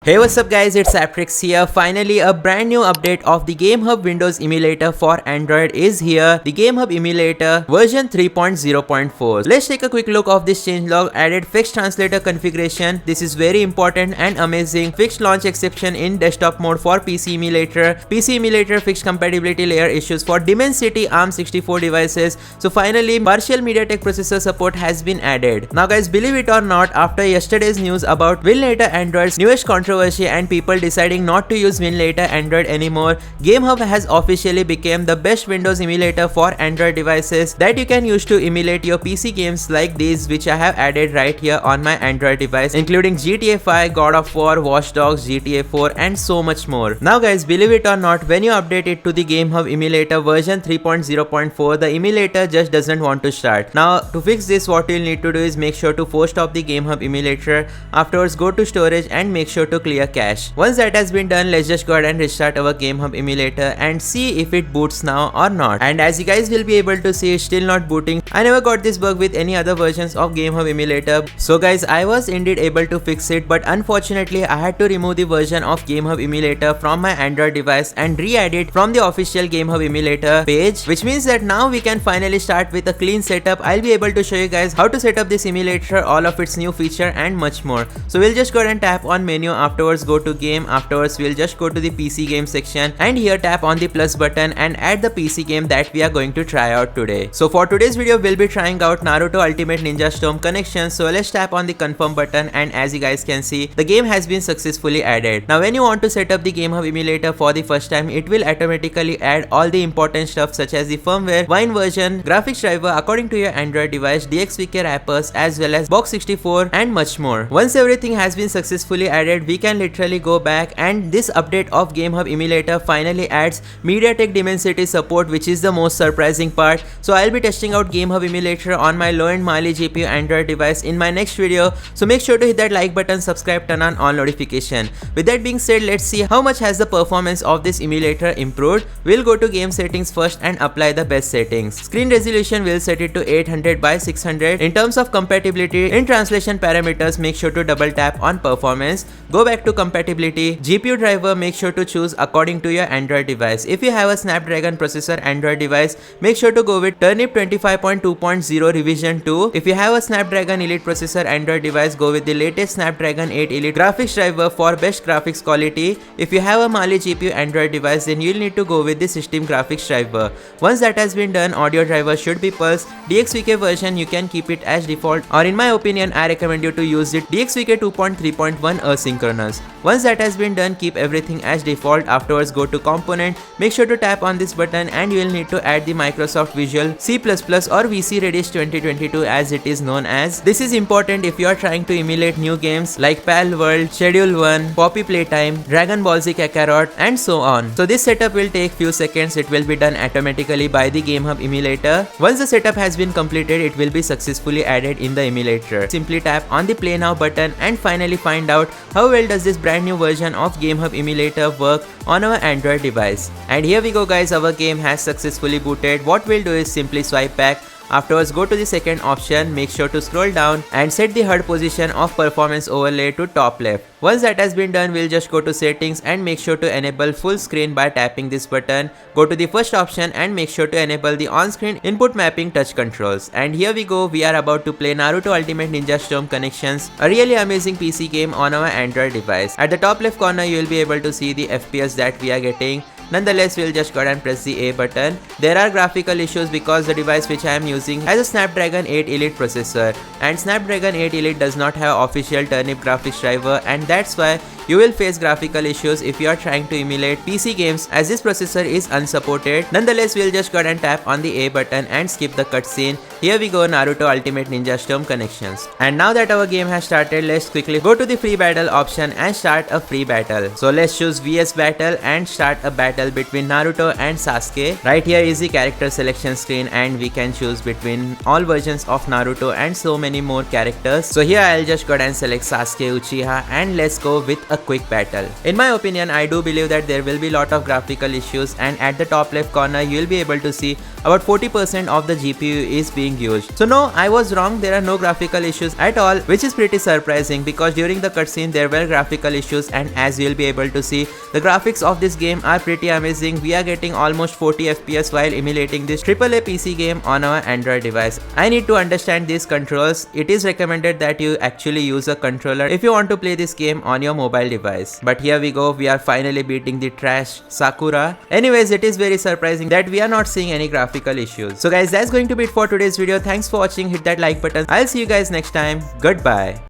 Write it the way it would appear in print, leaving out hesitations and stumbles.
Hey, what's up guys, it's ApTreX here. Finally, a brand new update of the Gamehub Windows Emulator for Android is here. The Gamehub Emulator version 3.0.4. Let's take a quick look of this changelog. Added fixed translator configuration. This is very important and amazing. Fixed launch exception in desktop mode for PC Emulator. PC Emulator fixed compatibility layer issues for Dimensity ARM64 devices. So finally, partial MediaTek processor support has been added. Now guys, believe it or not, after yesterday's news about Winlator Android's newest controversy and people deciding not to use Winlator Android anymore, Gamehub has officially become the best Windows emulator for Android devices that you can use to emulate your PC games like these, which I have added right here on my Android device, including GTA 5, God of War, Watch Dogs, GTA 4 and so much more. Now guys, believe it or not, when you update it to the Gamehub Emulator version 3.0.4, the emulator just doesn't want to start. Now to fix this, what you'll need to do is make sure to force stop the Gamehub Emulator. Afterwards, go to storage and make sure to clear cache. Once that has been done, let's just go ahead and restart our Gamehub Emulator and see if it boots now or not. And as you guys will be able to see, it's still not booting. I never got this bug with any other versions of Gamehub Emulator. So guys, I was indeed able to fix it, but unfortunately I had to remove the version of Gamehub Emulator from my Android device and re-add it from the official Gamehub Emulator page, which means that now we can finally start with a clean setup. I'll be able to show you guys how to set up this emulator, all of its new feature and much more. So we'll just go ahead and tap on menu. Afterwards, go to game. Afterwards, we'll just go to the PC game section and here tap on the plus button and add the PC game that we are going to try out today. So for today's video, we'll be trying out Naruto Ultimate Ninja Storm Connection. So let's tap on the confirm button and as you guys can see, the game has been successfully added. Now when you want to set up the Gamehub Emulator for the first time, it will automatically add all the important stuff such as the firmware, Wine version, graphics driver according to your Android device, DXVK wrappers as well as Box64 and much more. Once everything has been successfully added, we can literally go back and this update of Gamehub Emulator finally adds MediaTek Dimensity support, which is the most surprising part. So I'll be testing out Gamehub Emulator on my low-end Mali GPU Android device in my next video. So make sure to hit that like button, subscribe, turn on all notification. With that being said, let's see how much has the performance of this emulator improved. We'll go to game settings first and apply the best settings. Screen resolution, we'll set it to 800 by 600. In terms of compatibility, in translation parameters, make sure to double tap on performance. Go back to compatibility. GPU driver, make sure to choose according to your Android device. If you have a Snapdragon processor Android device, make sure to go with Turnip 25.2.0 revision 2. If you have a Snapdragon Elite processor Android device, go with the latest Snapdragon 8 Elite graphics driver for best graphics quality. If you have a Mali GPU Android device, then you'll need to go with the system graphics driver. Once that has been done, audio driver should be Pulse. DXVK version, you can keep it as default, or in my opinion, I recommend you to use it DXVK 2.3.1 asynchronous. Once that has been done, keep everything as default. Afterwards, go to component. Make sure to tap on this button and you will need to add the Microsoft Visual C++ or VC Redis 2022 as it is known as. This is important if you are trying to emulate new games like Pal World, Schedule 1, Poppy Playtime, Dragon Ball Z Kakarot and so on. So this setup will take few seconds. It will be done automatically by the Gamehub Emulator. Once the setup has been completed, it will be successfully added in the emulator. Simply tap on the play now button and finally find out how well does this brand new version of Gamehub Emulator work on our Android device. And here we go guys, our game has successfully booted. What we'll do is simply swipe back. Afterwards, go to the second option, make sure to scroll down and set the HUD position of performance overlay to top left. Once that has been done, we'll just go to settings and make sure to enable full screen by tapping this button. Go to the first option and make sure to enable the on-screen input mapping touch controls. And here we go, we are about to play Naruto Ultimate Ninja Storm Connections, a really amazing PC game on our Android device. At the top left corner, you will be able to see the FPS that we are getting. Nonetheless, we'll just go ahead and press the A button. There are graphical issues because the device which I am using has a Snapdragon 8 Elite processor and Snapdragon 8 Elite does not have official Turnip graphics driver, and that's why you will face graphical issues if you are trying to emulate PC games as this processor is unsupported. Nonetheless, we'll just go ahead and tap on the A button and skip the cutscene. Here we go, Naruto Ultimate Ninja Storm Connections. And now that our game has started, let's quickly go to the free battle option and start a free battle. So let's choose VS battle and start a battle between Naruto and Sasuke. Right here is the character selection screen and we can choose between all versions of Naruto and so many more characters. So here I'll just go ahead and select Sasuke Uchiha and let's go with a quick battle. In my opinion, I do believe that there will be a lot of graphical issues, and at the top left corner you will be able to see about 40% of the GPU is being used. So no, I was wrong, there are no graphical issues at all, which is pretty surprising because during the cutscene there were graphical issues, and as you will be able to see, the graphics of this game are pretty amazing. We are getting almost 40 FPS while emulating this AAA PC game on our Android device. I need to understand these controls. It is recommended that you actually use a controller if you want to play this game on your mobile device. But here we go, we are finally beating the trash Sakura. Anyways, it is very surprising that we are not seeing any graphical issues. So guys, that's going to be it for today's video. Thanks for watching. Hit that like button. I'll see you guys next time. Goodbye.